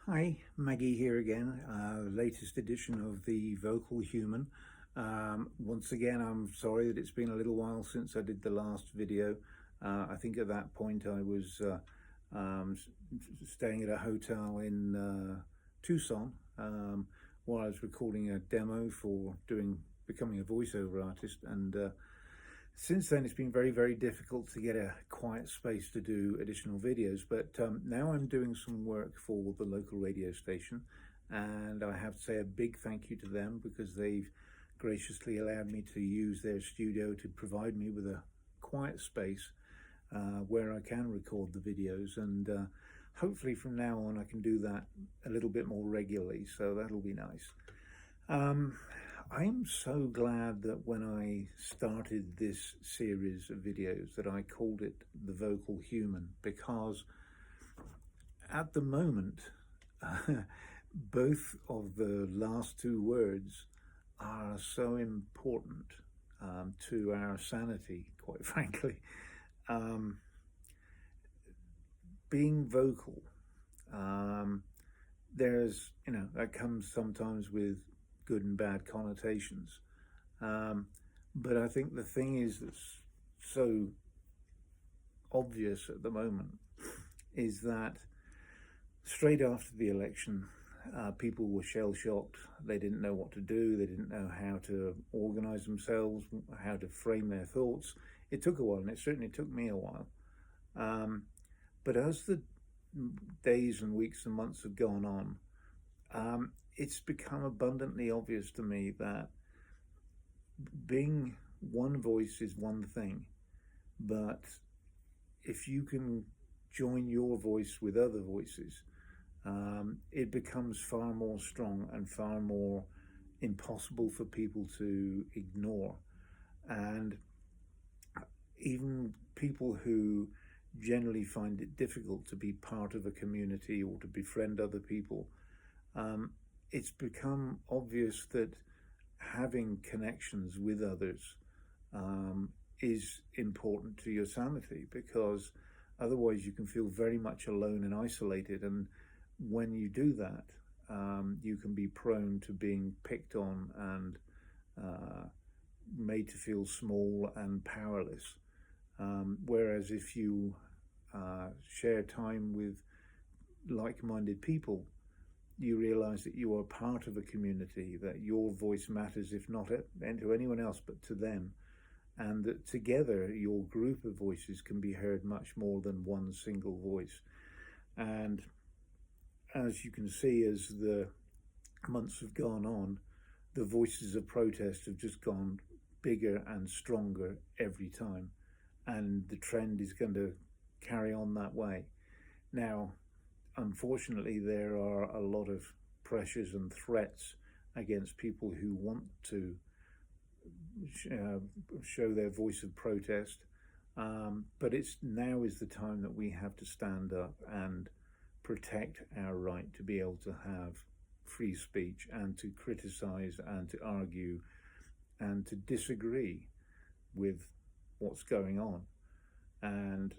Hi, Maggie here again, latest edition of the Vocal Human. Once again, I'm sorry that it's been a little while since I did the last video. I think at that point I was staying at a hotel in Tucson while I was recording a demo for becoming a voiceover artist, and since then it's been very, very difficult to get a quiet space to do additional videos. But now I'm doing some work for the local radio station, and I have to say a big thank you to them because they've graciously allowed me to use their studio to provide me with a quiet space where I can record the videos, and hopefully from now on I can do that a little bit more regularly, so that'll be nice. I'm so glad that when I started this series of videos that I called it The Vocal Human, because at the moment both of the last two words are so important to our sanity, quite frankly. Being vocal, that comes sometimes with good and bad connotations. But I think the thing is that's so obvious at the moment is that straight after the election, people were shell-shocked. They didn't know what to do. They didn't know how to organize themselves, how to frame their thoughts. It took a while, and it certainly took me a while. But as the days and weeks and months have gone on, it's become abundantly obvious to me that being one voice is one thing, but if you can join your voice with other voices, it becomes far more strong and far more impossible for people to ignore. And even people who generally find it difficult to be part of a community or to befriend other people, it's become obvious that having connections with others is important to your sanity, because otherwise you can feel very much alone and isolated. And when you do that, you can be prone to being picked on and made to feel small and powerless. Whereas if you share time with like-minded people, you realize that you are part of a community, that your voice matters, if not to anyone else, but to them, and that together your group of voices can be heard much more than one single voice. And as you can see, as the months have gone on, the voices of protest have just gone bigger and stronger every time, and the trend is going to carry on that way. Now, unfortunately, there are a lot of pressures and threats against people who want to show their voice of protest, but now is the time that we have to stand up and protect our right to be able to have free speech and to criticize and to argue and to disagree with what's going on. And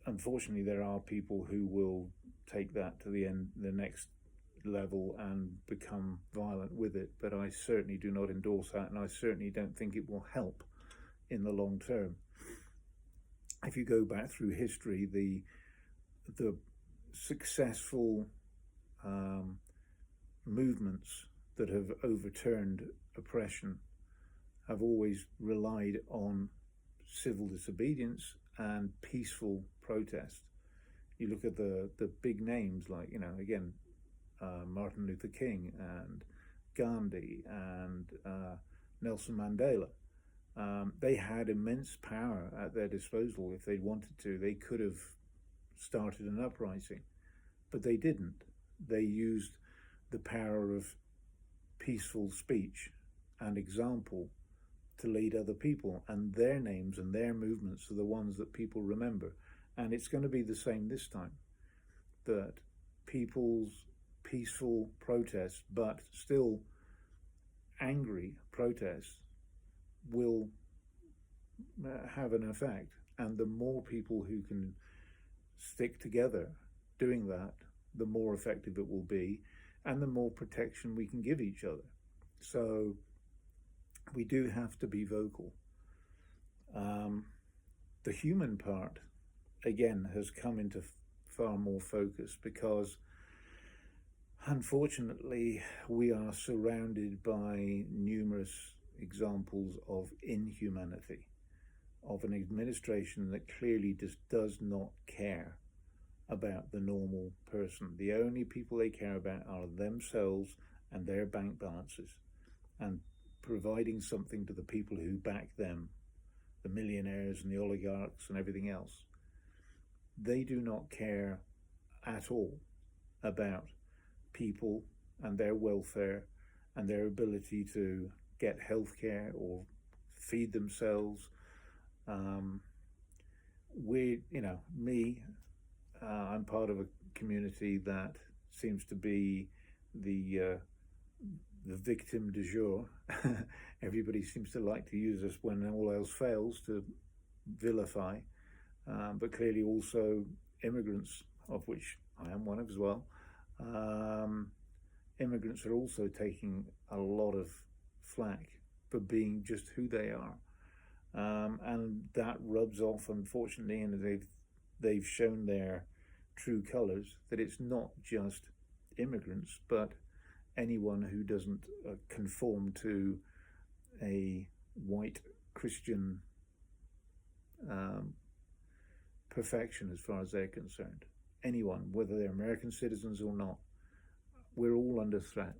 unfortunately, there are people who will take that to the next level and become violent with it, but I certainly do not endorse that, and I certainly don't think it will help in the long term. If you go back through history, the successful movements that have overturned oppression have always relied on civil disobedience and peaceful protest. You look at the big names like, Martin Luther King and Gandhi and Nelson Mandela. They had immense power at their disposal. If they wanted to, they could have started an uprising, but they didn't. They used the power of peaceful speech and example to lead other people, and their names and their movements are the ones that people remember. And it's going to be the same this time, that people's peaceful protests, but still angry protests, will have an effect. And the more people who can stick together doing that, the more effective it will be, and the more protection we can give each other. So we do have to be vocal. The human part, again, has come into far more focus because, unfortunately, we are surrounded by numerous examples of inhumanity, of an administration that clearly just does not care about the normal person. The only people they care about are themselves and their bank balances, and providing something to the people who back them, the millionaires and the oligarchs and everything else. They do not care at all about people and their welfare and their ability to get health care or feed themselves. I'm part of a community that seems to be the victim du jour. Everybody seems to like to use us when all else fails to vilify, but clearly also immigrants, of which I am one of as well. Immigrants are also taking a lot of flack for being just who they are, and that rubs off, unfortunately, and they've shown their true colours, that it's not just immigrants but anyone who doesn't conform to a white Christian perfection as far as they're concerned. Anyone, whether they're American citizens or not, we're all under threat.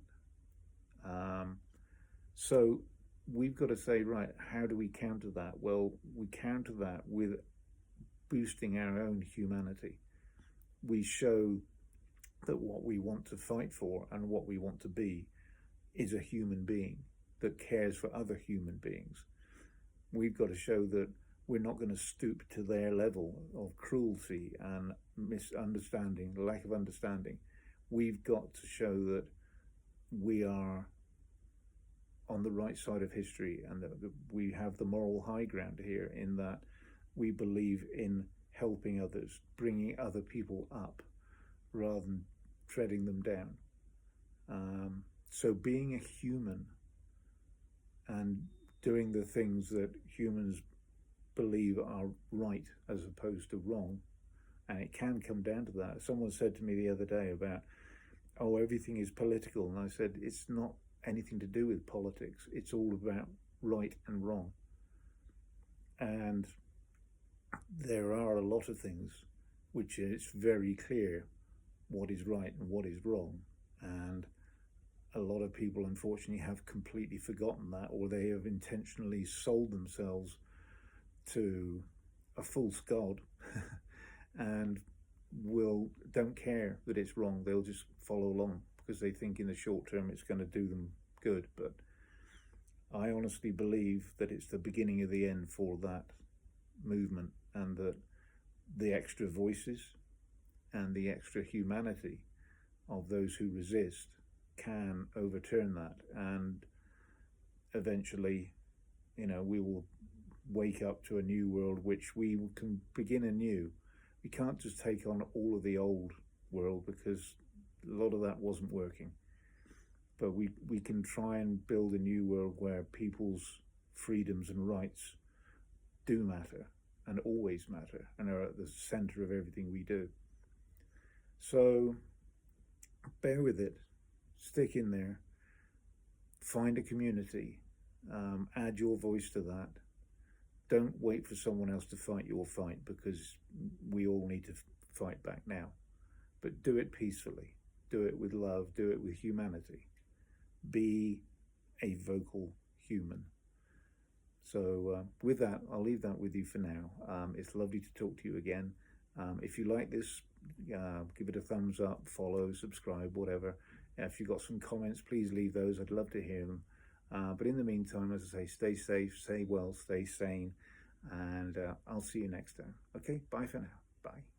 So we've got to say, right, how do we counter that? Well, we counter that with boosting our own humanity. We show that what we want to fight for and what we want to be is a human being that cares for other human beings. We've got to show that we're not going to stoop to their level of cruelty and misunderstanding, lack of understanding. We've got to show that we are on the right side of history and that we have the moral high ground here, in that we believe in helping others, bringing other people up rather than treading them down. So being a human and doing the things that humans believe are right as opposed to wrong, and it can come down to that. Someone said to me the other day about, oh, everything is political, and I said, it's not anything to do with politics. It's all about right and wrong. And there are a lot of things which it's very clear what is right and what is wrong, and a lot of people unfortunately have completely forgotten that, or they have intentionally sold themselves to a false god and don't care that it's wrong. They'll just follow along because they think in the short term it's going to do them good. But I honestly believe that it's the beginning of the end for that movement, and that the extra voices and the extra humanity of those who resist can overturn that, and eventually, we will wake up to a new world which we can begin anew. We can't just take on all of the old world because a lot of that wasn't working, but we can try and build a new world where people's freedoms and rights do matter and always matter and are at the center of everything we do. So bear with it, stick in there, find a community, add your voice to that. Don't wait for someone else to fight your fight, because we all need to fight back now. But do it peacefully, do it with love, do it with humanity. Be a vocal human. So with that, I'll leave that with you for now. It's lovely to talk to you again. If you like this, give it a thumbs up, follow, subscribe, whatever. If you've got some comments, please leave those. I'd love to hear them. But in the meantime, as I say, stay safe, stay well, stay sane, and I'll see you next time. Okay, bye for now. Bye.